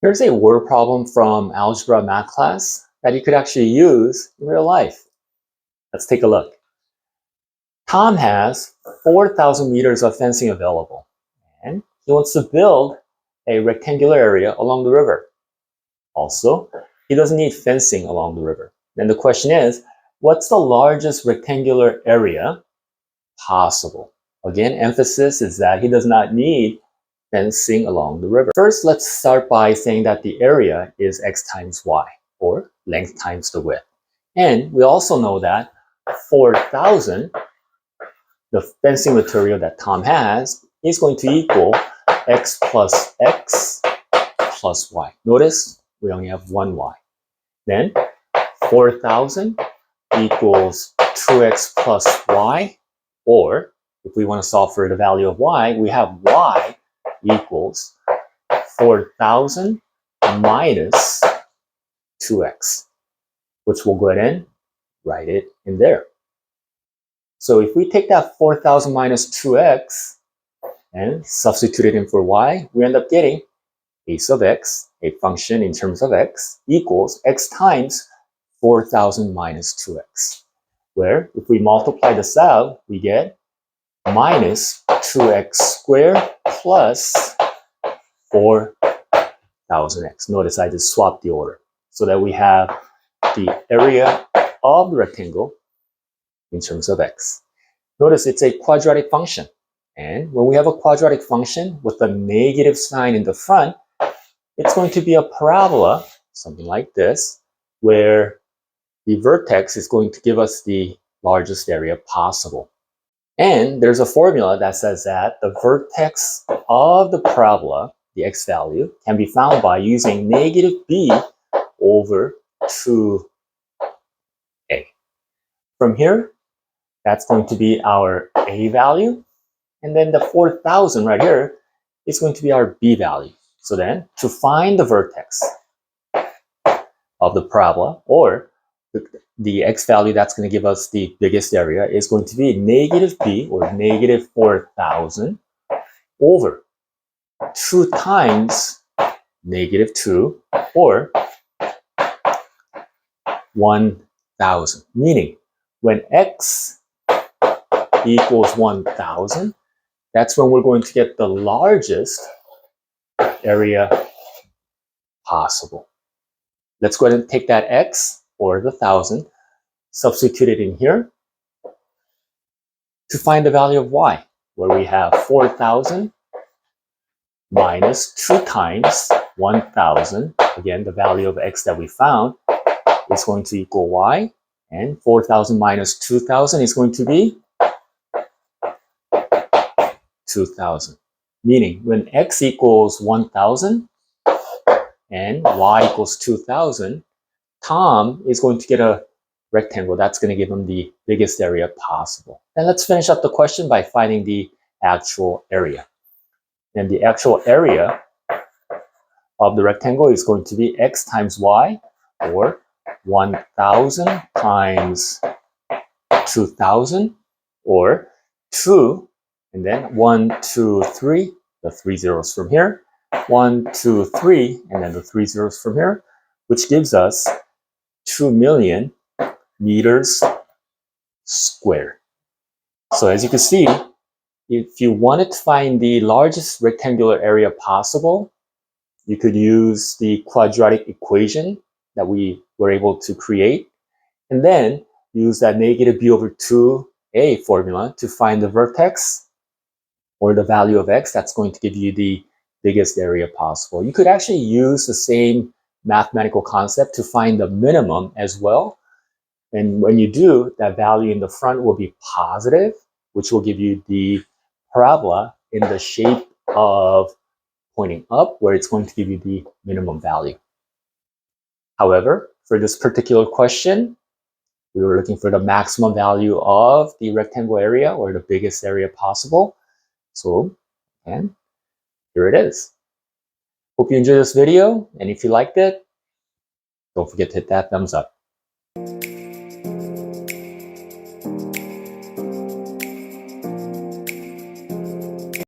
Here's a word problem from algebra math class that you could actually use in real life. Let's take a look. Tom has 4,000 meters of fencing available, and he wants to build a rectangular area along the river. Also, he doesn't need fencing along the river. Then the question is, what's the largest rectangular area possible? Again, emphasis is that he does not need fencing along the river. First, let's start by saying that the area is x times y, or length times the width. And we also know that 4,000, the fencing material that Tom has, is going to equal x plus y. Notice we only have one y. Then 4,000 equals 2x plus y, or if we want to solve for the value of y, we have y equals 4,000 minus 2x, which we'll go ahead and write it in there. So if we take that 4,000 minus 2x and substitute it in for y, we end up getting a sub x, a function in terms of x, equals x times 4,000 minus 2x, where if we multiply this out, we get minus 2x squared plus 4,000x. Notice I just swapped the order so that we have the area of the rectangle in terms of x. Notice it's a quadratic function. And when we have a quadratic function with a negative sign in the front, it's going to be a parabola, something like this, where the vertex is going to give us the largest area possible. And there's a formula that says that the vertex of the parabola, the x value, can be found by using negative b over 2a. From here, that's going to be our a value. And then the 4,000 right here is going to be our b value. So then, to find the vertex of the parabola, or the x value that's going to give us the biggest area, is going to be negative b, or negative 4,000, over 2 times negative 2, or 1,000. Meaning, when x equals 1,000, that's when we're going to get the largest area possible. Let's go ahead and take that x, or the 1,000, substitute it in here to find the value of y, where we have 4,000 minus 2 times 1,000. Again, the value of x that we found is going to equal y, and 4,000 minus 2,000 is going to be 2,000. Meaning, when x equals 1,000 and y equals 2,000, Tom is going to get a rectangle that's going to give him the biggest area possible. And let's finish up the question by finding the actual area. And the actual area of the rectangle is going to be x times y, or 1,000 times 2,000, or 2, and then 1, 2, 3, the 3 zeros from here, 1, 2, 3, and then the 3 zeros from here, which gives us 2 million meters squared. So as you can see, if you wanted to find the largest rectangular area possible, you could use the quadratic equation that we were able to create, and then use that negative b over 2a formula to find the vertex, or the value of x that's going to give you the biggest area possible. You could actually use the same mathematical concept to find the minimum as well. And when you do, that value in the front will be positive, which will give you the parabola in the shape of pointing up, where it's going to give you the minimum value. However, for this particular question, we were looking for the maximum value of the rectangle area, or the biggest area possible. So, and here it is. Hope you enjoyed this video, and if you liked it, don't forget to hit that thumbs up.